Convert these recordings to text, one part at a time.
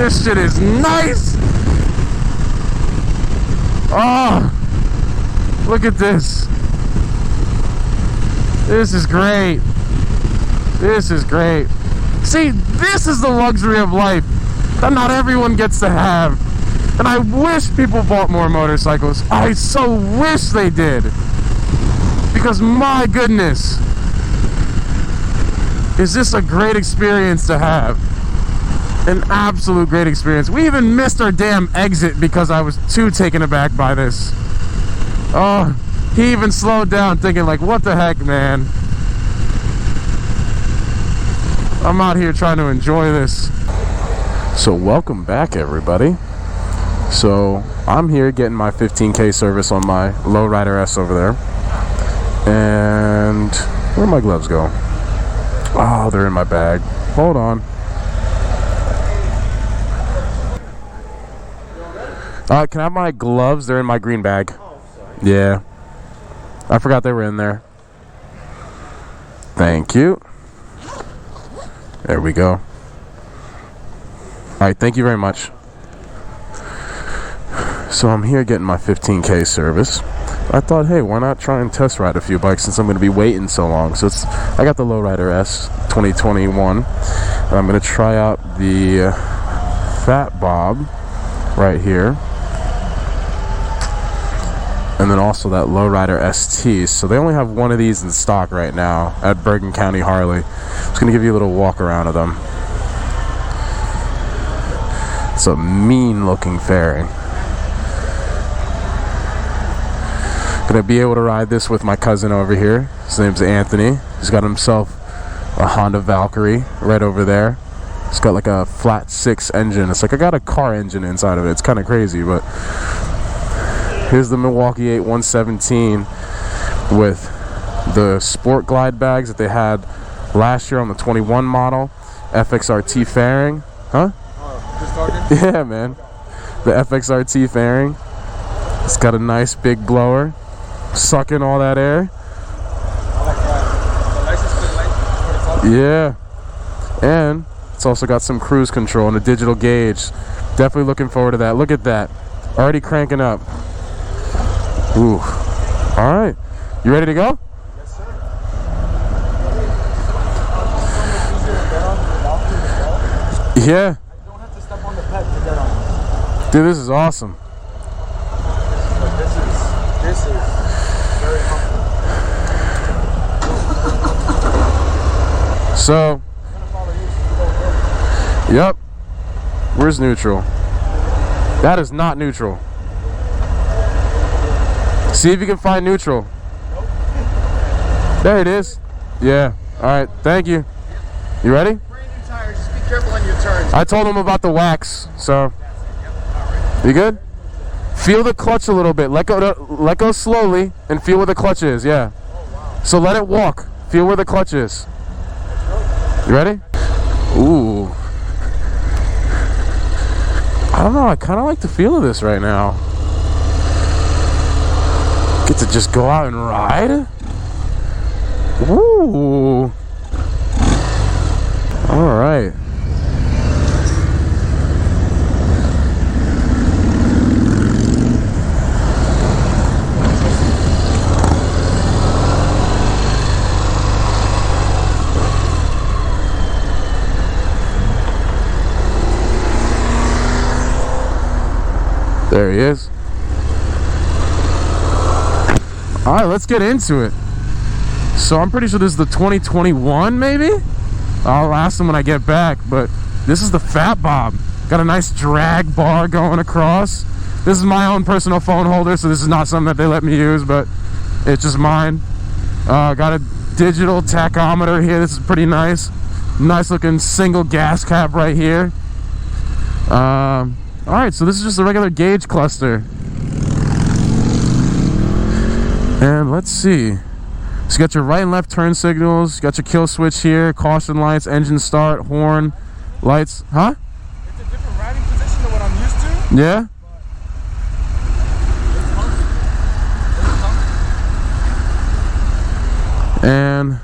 This shit is nice. Oh, look at this. This is great. This is great. See, this is the luxury of life that not everyone gets to have. And I wish people bought more motorcycles. I so wish they did. Because my goodness, is this a great experience to have. An absolute great experience. We even missed our damn exit because I was too taken aback by this. Oh, he even slowed down thinking like, what the heck, man? I'm out here trying to enjoy this. So welcome back, everybody. So I'm here getting my 15K service on my Lowrider S over there. And where'd my gloves go? Oh, they're in my bag. Hold on. Can I have my gloves? They're in my green bag. Yeah. I forgot they were in there. Thank you. There we go. Alright, thank you very much. So I'm here getting my 15K service. I thought, hey, why not try and test ride a few bikes since I'm going to be waiting so long. So I got the Lowrider S 2021. And I'm going to try out the Fat Bob right here. And then also that Lowrider ST. So they only have one of these in stock right now at Bergen County Harley. Just going to give you a little walk around of them. It's a mean looking fairing. Gonna be able to ride this with my cousin over here. His name's Anthony. He's got himself a Honda Valkyrie right over there. It's got like a flat 6 engine. It's like I got a car engine inside of it. It's kind of crazy, but here's the Milwaukee-Eight 117 with the sport glide bags that they had last year on the 21 model. FXRT fairing. Huh? Just talking? Yeah, man. The FXRT fairing. It's got a nice big blower, sucking all that air. Yeah. And it's also got some cruise control and a digital gauge. Definitely looking forward to that. Look at that. Already cranking up. Ooh. All right. You ready to go? Yes, sir. Yeah. I don't have to step on the peg to get on. Dude, this is awesome. This is very humble. So, yep. Where's neutral? That is not neutral. See if you can find neutral. There it is. Yeah. All right. Thank you. You ready? Brand new tires. Just be careful on your turns. I told him about the wax. So, you good? Feel the clutch a little bit. Let go slowly and feel where the clutch is. Yeah. So let it walk. Feel where the clutch is. You ready? Ooh. I don't know. I kind of like the feel of this right now. Get to just go out and ride. Ooh. All right. There he is. All right, let's get into it. So I'm pretty sure this is the 2021, maybe? I'll ask him when I get back, but this is the Fat Bob. Got a nice drag bar going across. This is my own personal phone holder, so this is not something that they let me use, but it's just mine. Got a digital tachometer here. This is pretty nice. Nice looking single gas cap right here. Alright, so this is just a regular gauge cluster. And let's see. So you got your right and left turn signals, you got your kill switch here, caution lights, engine start, horn, lights. Huh? It's a different riding position than what I'm used to. Yeah? And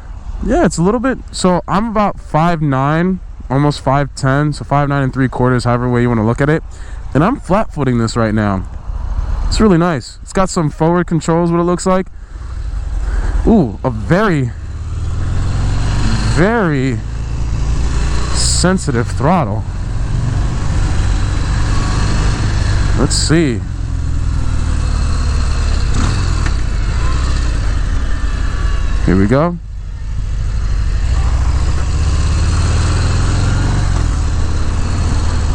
yeah, it's a little bit, so I'm about 5'9", almost 5'10", so 5'9 3/4, however way you want to look at it. And I'm flat footing this right now. It's really nice. It's got some forward controls, what it looks like. Ooh, a very, very sensitive throttle. Let's see. Here we go.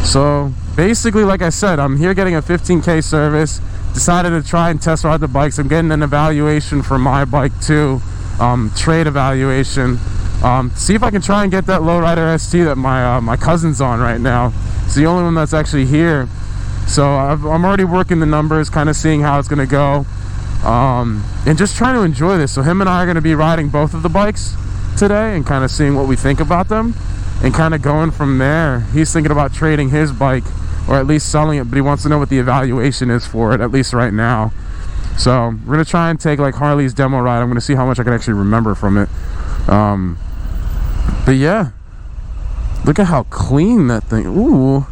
So basically, like I said, I'm here getting a 15K service. Decided to try and test ride the bikes. I'm getting an evaluation for my bike too, trade evaluation. See if I can try and get that lowrider ST that my cousin's on right now. It's the only one that's actually here. So I'm already working the numbers, kind of seeing how it's gonna go, and just trying to enjoy this. So him and I are gonna be riding both of the bikes today and kind of seeing what we think about them and kind of going from there. He's thinking about trading his bike, or at least selling it, but he wants to know what the evaluation is for it, at least right now. So we're gonna try and take like Harley's demo ride. I'm gonna see how much I can actually remember from it. But yeah, look at how clean that thing. Ooh,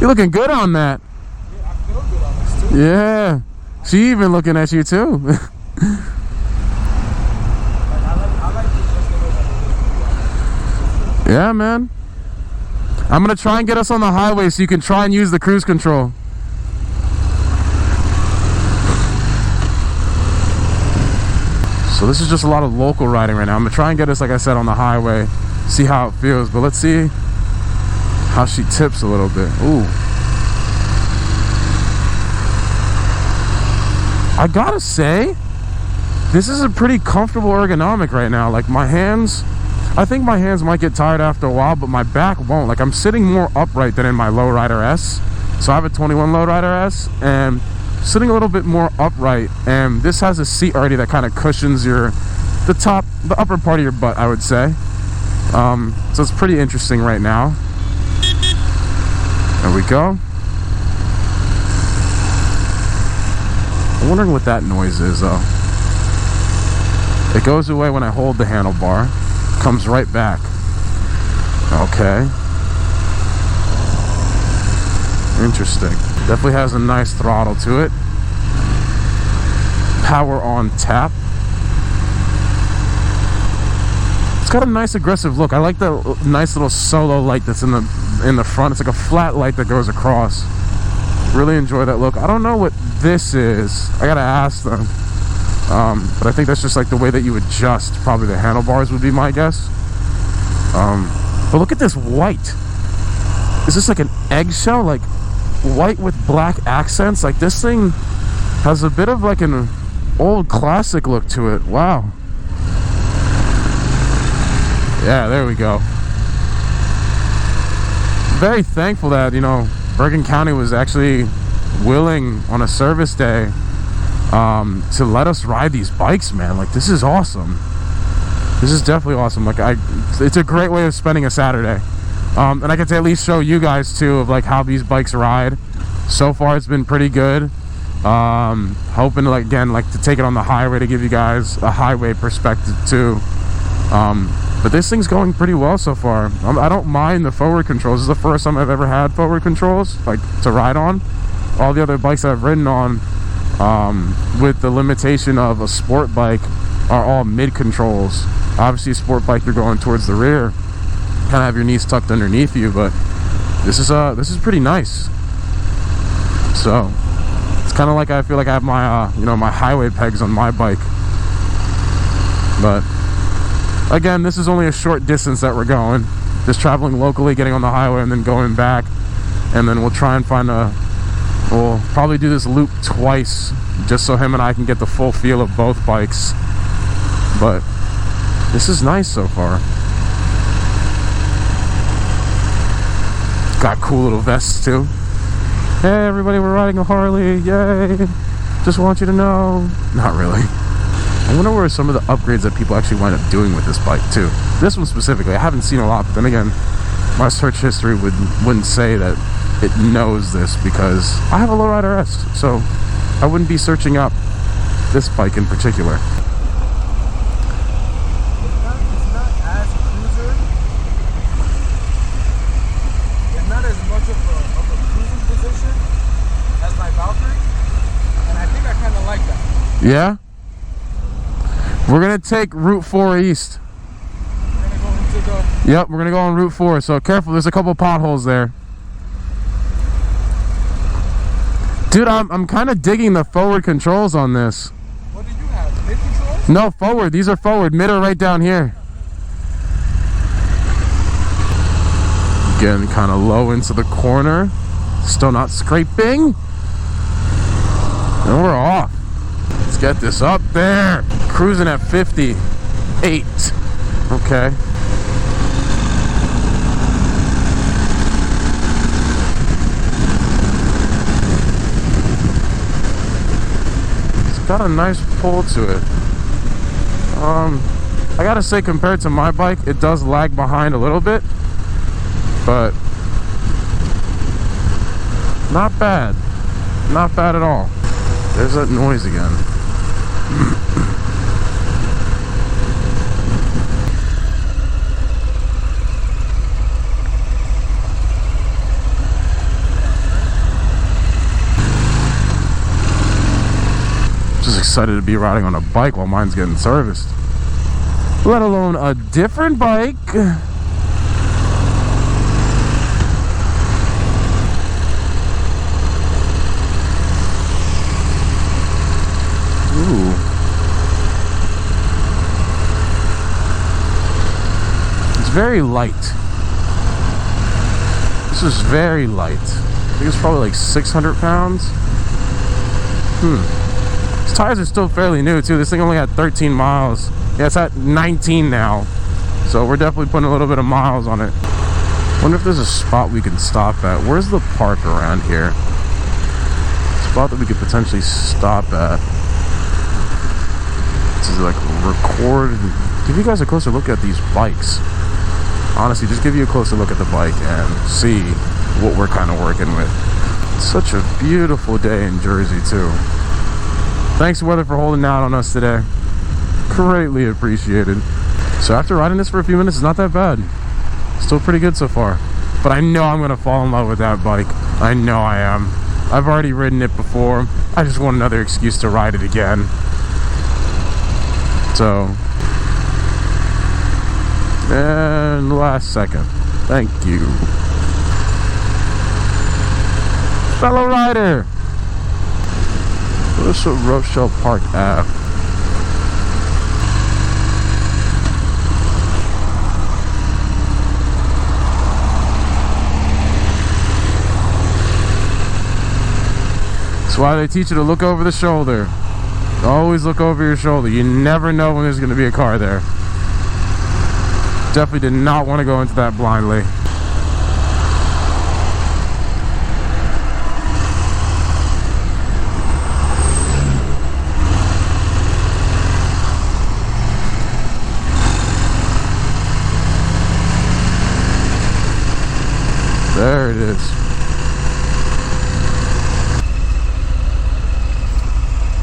you're looking good on that. Yeah, I feel good on this too. Yeah, she even looking at you too. Like, I like this. Yeah, man. I'm gonna try and get us on the highway so you can try and use the cruise control. So this is just a lot of local riding right now. I'm gonna try and get us, like I said, on the highway, see how it feels. But let's see how she tips a little bit. Ooh. I gotta say, this is a pretty comfortable ergonomic right now. Like my hands, I think my hands might get tired after a while, but my back won't. Like I'm sitting more upright than in my lowrider S. So I have a 21 lowrider S and sitting a little bit more upright. And this has a seat already that kind of cushions the upper part of your butt, I would say. So it's pretty interesting right now. There we go. I'm wondering what that noise is though. It goes away when I hold the handlebar. Comes right back. Okay. Interesting. Definitely has a nice throttle to it. Power on tap. It's got a nice aggressive look. I like the nice little solo light that's in the front. It's like a flat light that goes across. Really enjoy that look. I don't know what this is. I gotta ask them. But I think that's just like the way that you adjust. Probably the handlebars would be my guess. But look at this white. Is this like an eggshell? Like white with black accents? Like this thing has a bit of like an old classic look to it. Wow. Yeah, there we go. Very thankful that, you know, Bergen County was actually willing on a service day to let us ride these bikes, man. Like this is awesome. This is definitely awesome. Like it's a great way of spending a Saturday. And I get to at least show you guys too of like how these bikes ride. So far it's been pretty good. Hoping to like to take it on the highway to give you guys a highway perspective too. But this thing's going pretty well so far. I don't mind the forward controls. This is the first time I've ever had forward controls like to ride on. All the other bikes I've ridden on, with the limitation of a sport bike, are all mid controls. Obviously a sport bike, you're going towards the rear, kind of have your knees tucked underneath you, but this is pretty nice. So it's kind of like I feel like I have my my highway pegs on my bike. But again, this is only a short distance that we're going, just traveling locally, getting on the highway and then going back, and then we'll try and we'll probably do this loop twice just so him and I can get the full feel of both bikes. But this is nice so far. Got cool little vests too. Hey everybody, we're riding a Harley, yay! Just want you to know. Not really. I wonder where some of the upgrades that people actually wind up doing with this bike too. This one specifically, I haven't seen a lot, but then again, my search history wouldn't say that it knows this because I have a lowrider S, so I wouldn't be searching up this bike in particular. It's not as cruiser like that. Yeah? We're gonna take Route 4 East. We're gonna go into the... Yep, we're gonna go on Route 4, so careful, there's a couple potholes there. Dude, I'm kind of digging the forward controls on this. What do you have? Mid controls? No, forward. These are forward. Mid are right down here. Getting kind of low into the corner. Still not scraping. And we're off. Let's get this up there. Cruising at 58. Okay. Got a nice pull to it. I gotta say, compared to my bike, it does lag behind a little bit, but not bad. Not bad at all. There's that noise again. Just excited to be riding on a bike while mine's getting serviced, let alone a different bike. Ooh. It's very light. This is very light. I think it's probably like 600 pounds. These tires are still fairly new too. This thing only had 13 miles. Yeah, it's at 19 now. So we're definitely putting a little bit of miles on it. Wonder if there's a spot we can stop at. Where's the park around here? Spot that we could potentially stop at. To like record and give you guys a closer look at these bikes. Honestly, just give you a closer look at the bike and see what we're kind of working with. It's such a beautiful day in Jersey too. Thanks, weather, for holding out on us today. Greatly appreciated. So after riding this for a few minutes, it's not that bad. Still pretty good so far. But I know I'm gonna fall in love with that bike. I know I am. I've already ridden it before. I just want another excuse to ride it again. So, and last second. Thank you. Fellow rider! Where's Rochelle Park Ave? That's why they teach you to look over the shoulder. Always look over your shoulder. You never know when there's going to be a car there. Definitely did not want to go into that blindly. There it is.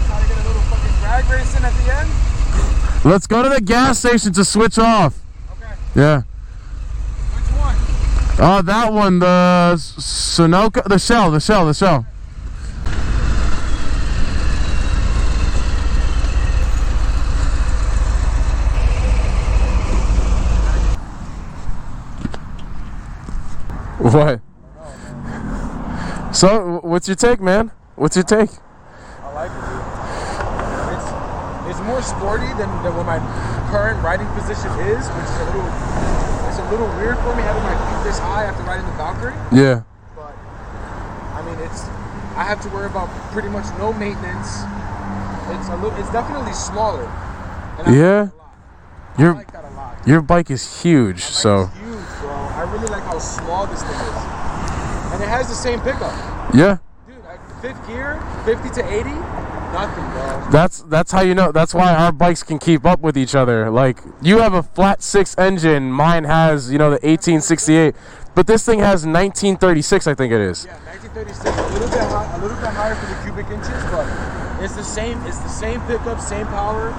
Try to get a little fucking drag racing at the end. Let's go to the gas station to switch off. Okay. Yeah. Which one? That one, the Sunoco, the Shell. What? So, what's your take, man? What's your take? I like it, dude. It's more sporty than what my current riding position is, which is a little weird for me having my feet this high after riding the Valkyrie. Yeah. But I mean, I have to worry about pretty much no maintenance. It's definitely smaller. And Yeah. I like that a lot. Your bike is huge, so. It's huge, bro. I really like how small this thing is. And it has the same pickup. Yeah. Dude, fifth gear, 50 to 80, nothing, bro. That's how you know. That's why our bikes can keep up with each other. Like, you have a flat 6 engine, mine has, the 1868, but this thing has 1936, I think it is. Yeah, 1936, a little bit higher for the cubic inches, but it's the same pickup, same power.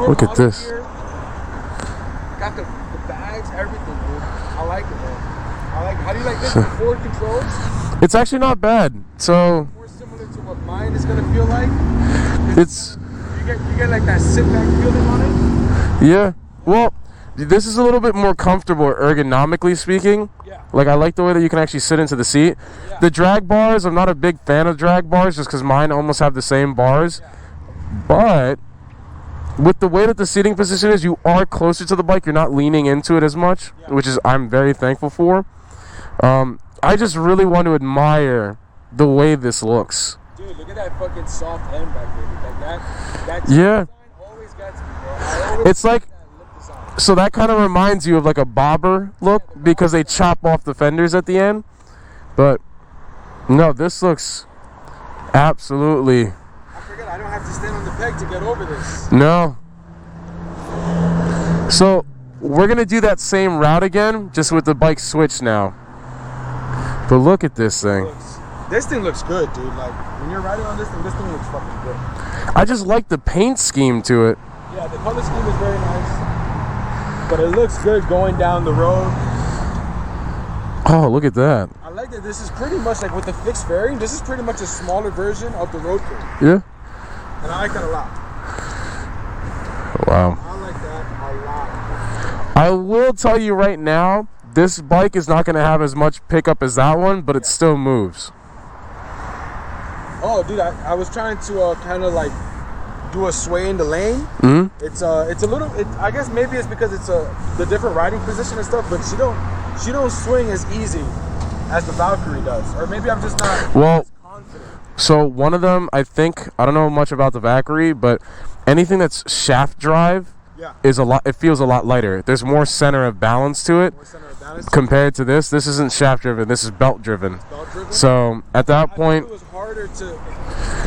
Look at this. Gear. Got the bags, everything, dude. I like it, man. I like it. How do you like this? The forward controls? It's actually not bad. So more similar to what mine is gonna feel like. It's you get like that sit back feeling on it. yeah. Well, this is a little bit more comfortable ergonomically speaking. Yeah. Like I like the way that you can actually sit into the seat. Yeah. The drag bars, I'm not a big fan of drag bars just because mine almost have the same bars. Yeah. But with the way that the seating position is, you are closer to the bike. You're not leaning into it as much, which is I'm very thankful for. I just really want to admire the way this looks. Dude, look at that fucking soft end back there. Like that Yeah. design always gets me, bro. I always It's like, lip design. so that kind of reminds you of like a bobber look because they chop off the fenders at the end. But no, this looks absolutely. I forget, I don't have to stand on the peg to get over this. No. So we're gonna do that same route again, just with the bike switch now. But look at this thing. This thing looks good, dude. Like when you're riding on this thing looks fucking good. I just like the paint scheme to it. Yeah, the color scheme is very nice. But it looks good going down the road. Oh, look at that. I like that this is pretty much like with the fixed fairing, this is pretty much a smaller version of the road kit. Yeah. And I like that a lot. Wow. I like that a lot. I will tell you right now, this bike is not going to have as much pickup as that one, but it still moves. Oh, dude, I was trying to kind of like do a sway in the lane. Mm-hmm. It's a little. I guess maybe it's because it's the different riding position and stuff. But she don't swing as easy as the Valkyrie does. Or maybe I'm just not as confident. So one of them, I think, I don't know much about the Valkyrie, but anything that's shaft drive is a lot. It feels a lot lighter. There's more center of balance to it. More center of balance Compared to this. This isn't shaft driven. This is belt driven. belt driven. So at that point, it was harder to.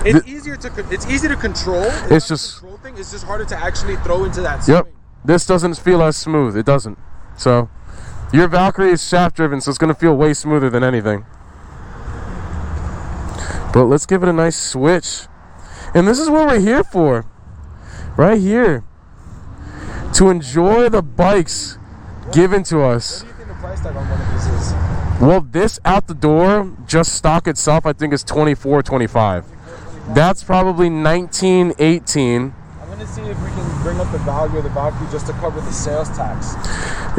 It's easy to control. It's just control thing. It's just harder to actually throw into that swing. Yep. This doesn't feel as smooth. It doesn't. So your Valkyrie is shaft driven, so it's gonna feel way smoother than anything. But let's give it a nice switch. And this is what we're here for. Right here. To enjoy the bikes given to us. What do you think the price tag on one of these is? Well, this out the door, just stock itself, I think is $24, $25. That's probably $19, $18. I'm gonna see if we can bring up the value of the Valkyrie just to cover the sales tax.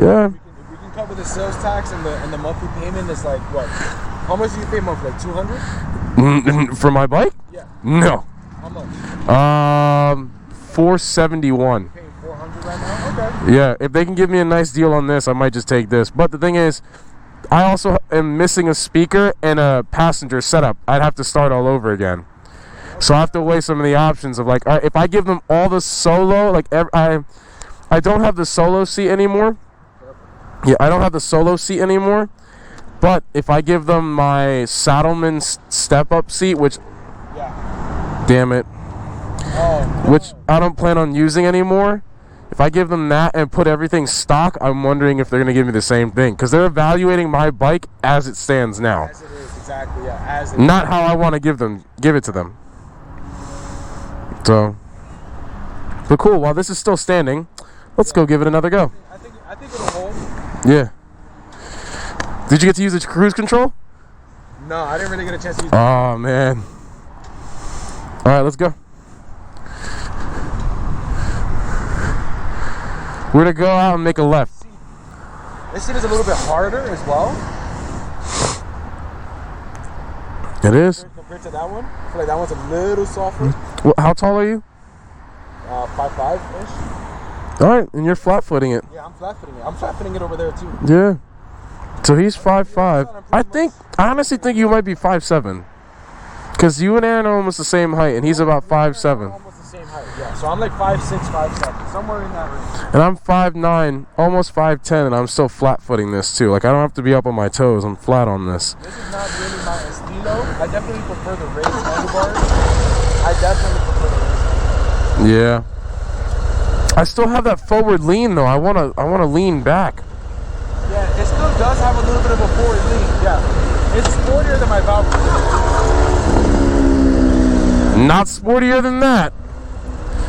Yeah. If we can cover the sales tax and the monthly payment is like what? How much do you pay monthly? Like $200? For my bike? Yeah. No. How much? $471. Paying $400 right now? Okay. Yeah, if they can give me a nice deal on this, I might just take this. But the thing is, I also am missing a speaker and a passenger setup. I'd have to start all over again. So I have to weigh some of the options of like, all right, if I give them all the solo, like I don't have the solo seat anymore. Yeah, I don't have the solo seat anymore. But if I give them my Saddleman step-up seat, which, damn it, which I don't plan on using anymore. If I give them that and put everything stock, I'm wondering if they're going to give me the same thing. Because they're evaluating my bike as it stands now. As it is, exactly, yeah. As it Not how I want to give it to them. So, but cool, while this is still standing, let's go give it another go. I think it'll hold. Yeah. Did you get to use the cruise control? No, I didn't really get a chance to use it. Oh, man. All right, let's go. We're going to go out and make a left. This seat is a little bit harder as well. It is. Compared to that one. I feel like that one's a little softer. Well, how tall are you? 5'5"-ish. All right, and you're flat-footing it. Yeah, I'm flat-footing it. I'm flat-footing it over there, too. Yeah. So he's 5'5". I honestly think you might be 5'7". Because you and Aaron are almost the same height, and he's about 5'7". Almost the same height, yeah. So I'm like 5'6", 5'7", somewhere in that range. And I'm 5'9", almost 5'10", and I'm still flat-footing this, too. Like, I don't have to be up on my toes. I'm flat on this. This is not really my estilo. I definitely prefer the raised handlebars. I definitely prefer the raised. Yeah. I still have that forward lean, though. I wanna lean back. Yeah, it still does have a little bit of a forward lean. Yeah, it's sportier than my Valkyrie. Not sportier than that.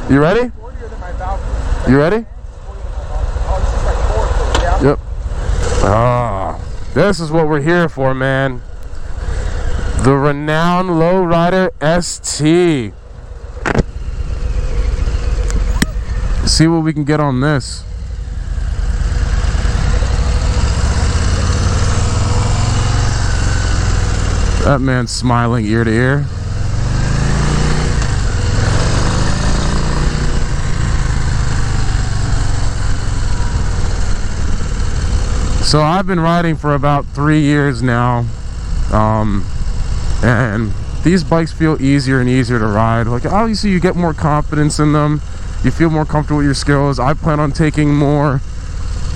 You ready? Sportier than my Valkyrie. You ready? Oh, this is like forward, yeah. Yep. Ah, this is what we're here for, man. The renowned lowrider ST. See what we can get on this. That man's smiling ear to ear. So I've been riding for about 3 years now, and these bikes feel easier and easier to ride. Like, obviously you get more confidence in them, you feel more comfortable with your skills. I plan on taking more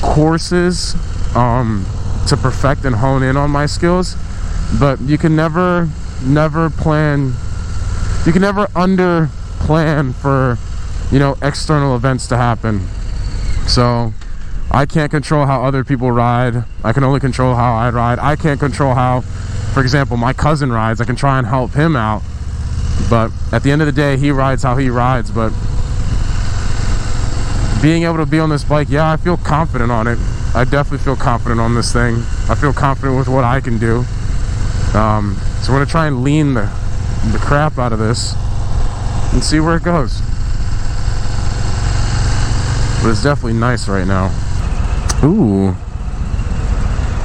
courses to perfect and hone in on my skills, but you can never plan, you can never under plan for, you know, external events to happen. So I can't control how other people ride. I can only control how I ride. I can't control how, for example, my cousin rides. I can try and help him out, but at the end of the day, he rides how he rides. But being able to be on this bike, yeah, I feel confident on it. I definitely feel confident on this thing. I feel confident with what I can do. So we're gonna try and lean the crap out of this and see where it goes. But it's definitely nice right now. Ooh,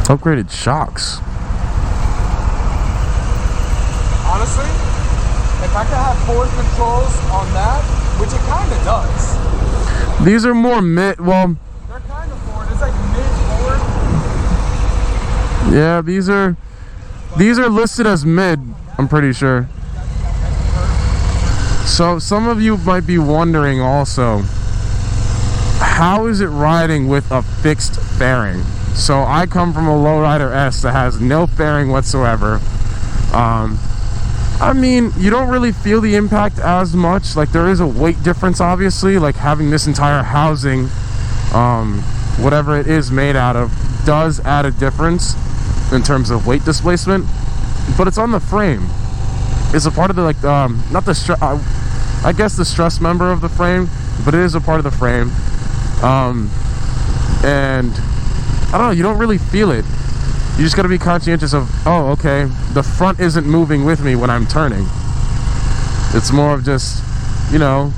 upgraded shocks. Honestly, if I could have forward controls on that, which it kind of does. These are more mid, well, they're kind of forward. It's like mid-forward. Yeah, these are listed as mid, I'm pretty sure. So some of you might be wondering also, how is it riding with a fixed fairing? So I come from a lowrider S that has no fairing whatsoever. I mean, you don't really feel the impact as much. Like, there is a weight difference, obviously. Like, having this entire housing, whatever it is made out of, does add a difference in terms of weight displacement. But it's on the frame. It's a part of the, like, not the I guess the stress member of the frame, but it is a part of the frame. And I don't know, you don't really feel it. You just got to be conscientious of, oh, okay, the front isn't moving with me when I'm turning. It's more of just, you know,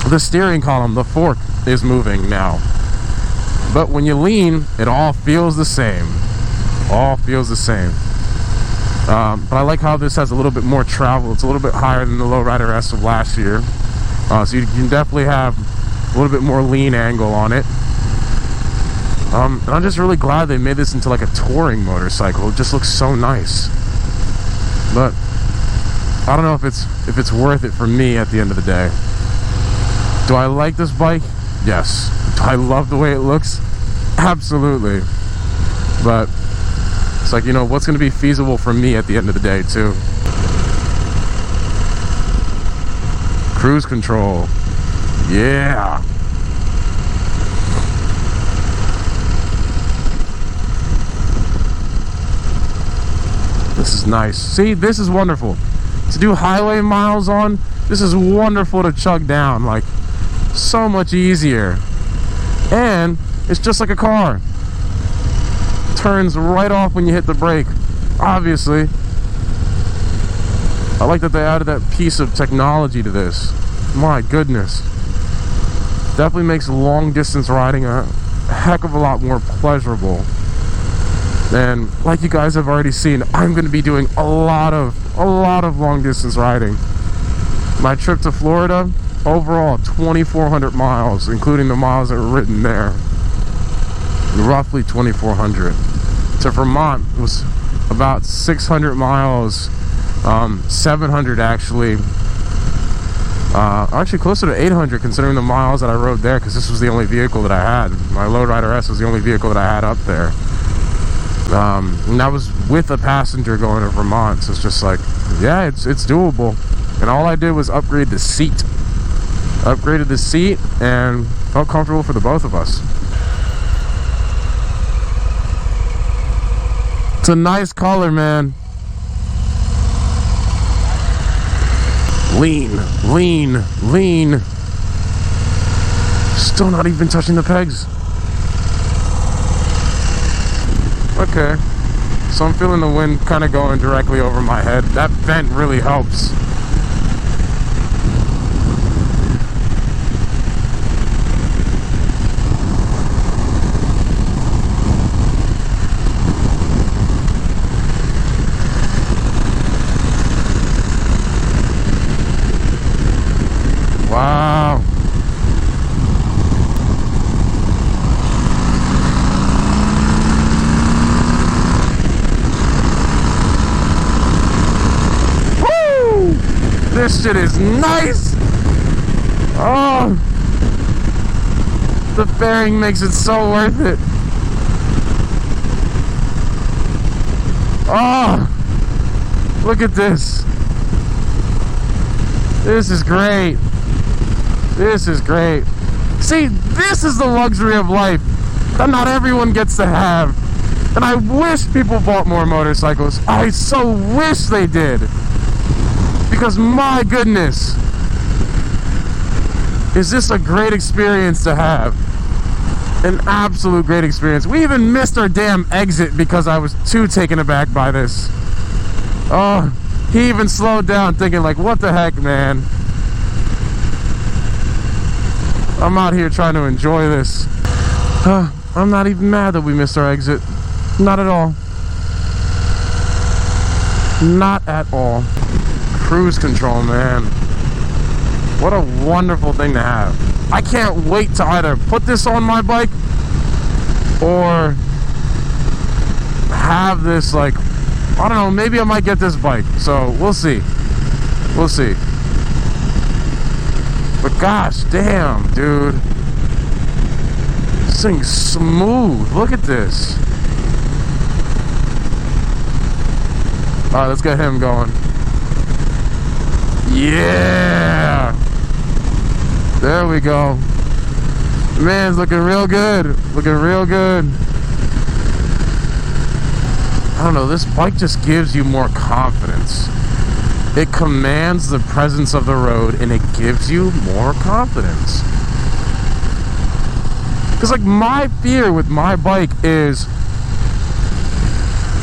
the steering column, the fork is moving now. But when you lean, it all feels the same. All feels the same. But I like how this has a little bit more travel. It's a little bit higher than the Lowrider S of last year. So you can definitely have a little bit more lean angle on it. And I'm just really glad they made this into like a touring motorcycle. It just looks so nice. But I don't know if it's worth it for me at the end of the day. Do I like this bike? Yes. Do I love the way it looks? Absolutely. But it's like, you know, what's going to be feasible for me at the end of the day too. Cruise control. Yeah. This is nice. See, this is wonderful. To do highway miles on, this is wonderful to chug down. Like, so much easier. And it's just like a car. Turns right off when you hit the brake. Obviously. I like that they added that piece of technology to this. My goodness. Definitely makes long distance riding a heck of a lot more pleasurable. And like you guys have already seen, I'm going to be doing a lot of long distance riding. My trip to Florida, overall 2,400 miles, including the miles that were ridden there. Roughly 2,400. To Vermont was about 600 miles, 700 actually. Actually closer to 800 considering the miles that I rode there, because this was the only vehicle that I had. My Lowrider S was the only vehicle that I had up there. And I was with a passenger going to Vermont, so it's just like, yeah, it's doable. And all I did was upgrade the seat. Upgraded the seat and felt comfortable for the both of us. It's a nice color, man. Lean, lean, lean. Still not even touching the pegs. Okay, so I'm feeling the wind kind of going directly over my head. That vent really helps. This shit is nice. Oh, the fairing makes it so worth it. Oh, look at this. This is great. This is great. See, this is the luxury of life that not everyone gets to have. And I wish people bought more motorcycles. I so wish they did. Because my goodness, is this a great experience to have. An absolute great experience. We even missed our damn exit because I was too taken aback by this. Oh, he even slowed down thinking like, what the heck, man? I'm out here trying to enjoy this. I'm not even mad that we missed our exit. Not at all. Not at all. Cruise control, man. What a wonderful thing to have. I can't wait to either put this on my bike or have this, like, I don't know, maybe I might get this bike. So we'll see. We'll see. But gosh damn, dude. This thing's smooth. Look at this. Alright, let's get him going. Yeah! There we go. Man's looking real good. Looking real good. I don't know, this bike just gives you more confidence. It commands the presence of the road and it gives you more confidence. Because like my fear with my bike is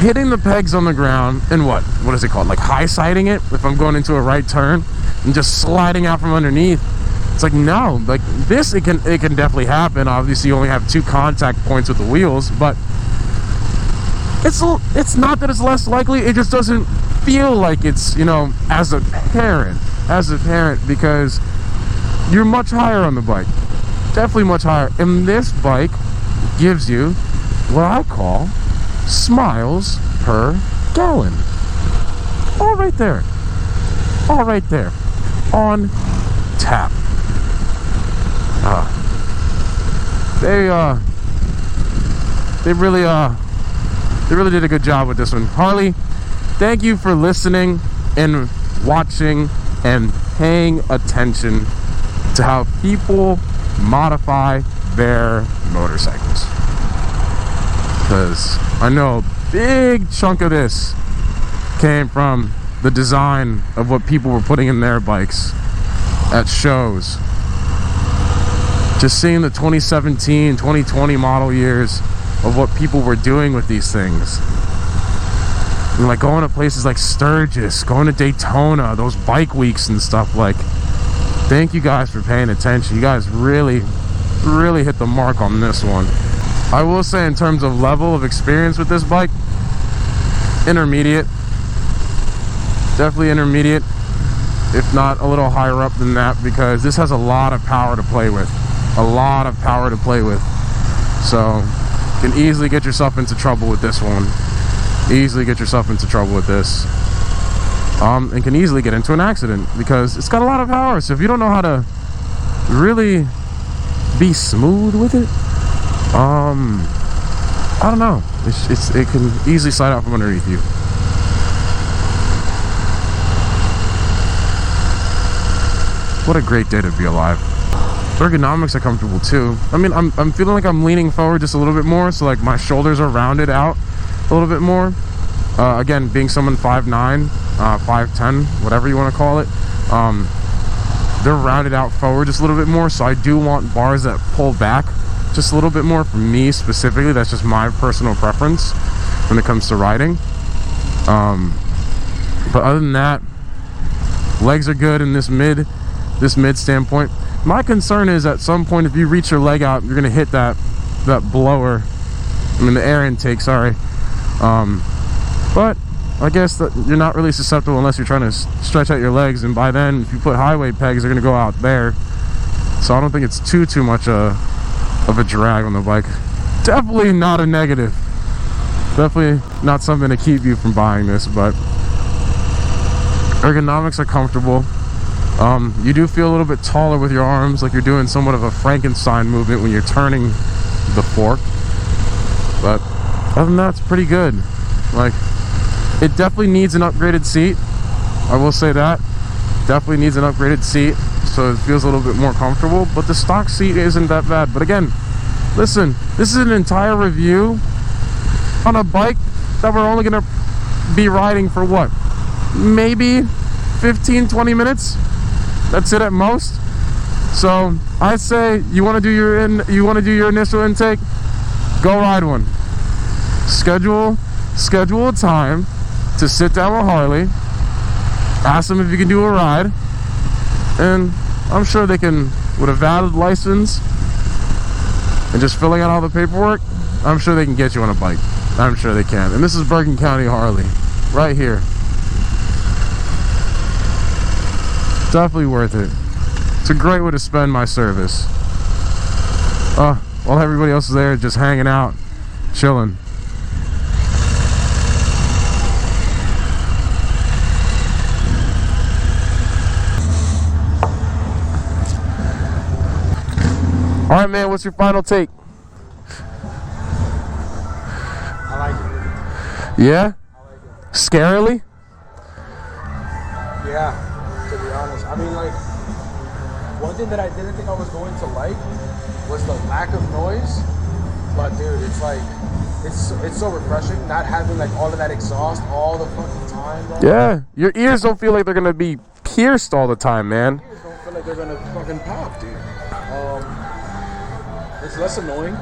hitting the pegs on the ground and what is it called? Like high siding it if I'm going into a right turn and just sliding out from underneath. It's like, no, like this, it can definitely happen. Obviously you only have 2 contact points with the wheels, but it's not that it's less likely, it just doesn't feel like it's, you know, as a parent, because you're much higher on the bike, definitely much higher, and this bike gives you what I call smiles per gallon. All right there, on tap. They really did a good job with this one. Harley, thank you for listening and watching and paying attention to how people modify their motorcycles. Because I know a big chunk of this came from the design of what people were putting in their bikes at shows. Just seeing the 2017, 2020 model years of what people were doing with these things. And like going to places like Sturgis, going to Daytona, those bike weeks and stuff. Like, thank you guys for paying attention. You guys really hit the mark on this one. I will say in terms of level of experience with this bike, intermediate. Definitely intermediate, if not a little higher up than that, because this has a lot of power to play with. So you can easily get yourself into trouble with this one. And can easily get into an accident because it's got a lot of power. So if you don't know how to really be smooth with it, I don't know. It can easily slide out from underneath you. What a great day to be alive. Ergonomics are comfortable too. I mean, I'm feeling like I'm leaning forward just a little bit more, so like my shoulders are rounded out a little bit more. Again, being someone 5'9", 5'10", whatever you want to call it, they're rounded out forward just a little bit more, so I do want bars that pull back just a little bit more for me specifically. That's just my personal preference when it comes to riding. But other than that, legs are good in this mid standpoint. My concern is at some point if you reach your leg out, you're gonna hit that blower. I mean the air intake, sorry. But I guess that you're not really susceptible unless you're trying to stretch out your legs, and by then if you put highway pegs, they're gonna go out there. So I don't think it's too much of a drag on the bike. Definitely not a negative. Definitely not something to keep you from buying this, but ergonomics are comfortable. You do feel a little bit taller with your arms, like you're doing somewhat of a Frankenstein movement when you're turning the fork. But other than that, it's pretty good. Like, it definitely needs an upgraded seat. I will say that. Definitely needs an upgraded seat, so it feels a little bit more comfortable. But the stock seat isn't that bad. But again, listen, this is an entire review on a bike that we're only gonna be riding for what? Maybe 15-20 minutes. That's it at most. So I say you want to do your initial intake, go ride one. Schedule a time to sit down with Harley, ask them if you can do a ride, and I'm sure they can, with a valid license and just filling out all the paperwork, I'm sure they can get you on a bike. I'm sure they can. And this is Bergen County Harley right here. Definitely worth it. It's a great way to spend my service. While everybody else is there just hanging out, chilling. All right, man, what's your final take? I like it. Yeah? I like it. Scarily? Yeah. To be honest, I mean, like, one thing that I didn't think I was going to like was the lack of noise. But dude, it's like, it's so refreshing not having like all of that exhaust all the fucking time, bro. Yeah, your ears don't feel like they're gonna be pierced all the time, man. Your ears don't feel like they're gonna fucking pop, dude. It's less annoying,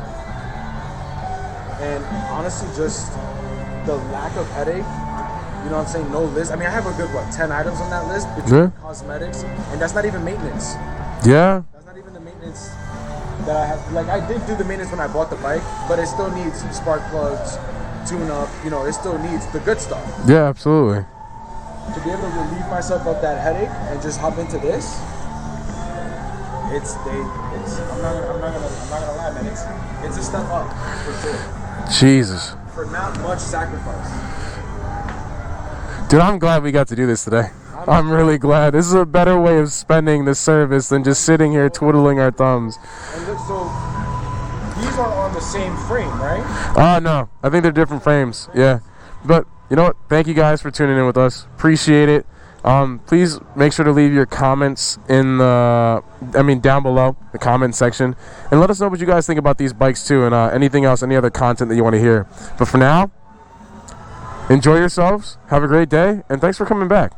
and honestly, just the lack of headache. You know what I'm saying? No list. I mean, I have a good, 10 items on that list between cosmetics, and that's not even maintenance. Yeah. That's not even the maintenance that I have. Like, I did do the maintenance when I bought the bike, but it still needs spark plugs, tune up. You know, it still needs the good stuff. Yeah, absolutely. To be able to relieve myself of that headache and just hop into this, I'm not gonna lie, man. It's a step up for sure. Jesus. For not much sacrifice. Dude, I'm glad we got to do this today. I'm really glad. This is a better way of spending the service than just sitting here twiddling our thumbs. And look, so these are on the same frame, right? No. I think they're different frames. Yeah. But you know what? Thank you guys for tuning in with us. Appreciate it. Please make sure to leave your comments in down below the comment section, and let us know what you guys think about these bikes too, and anything else, any other content that you want to hear. But for now, enjoy yourselves, have a great day, and thanks for coming back.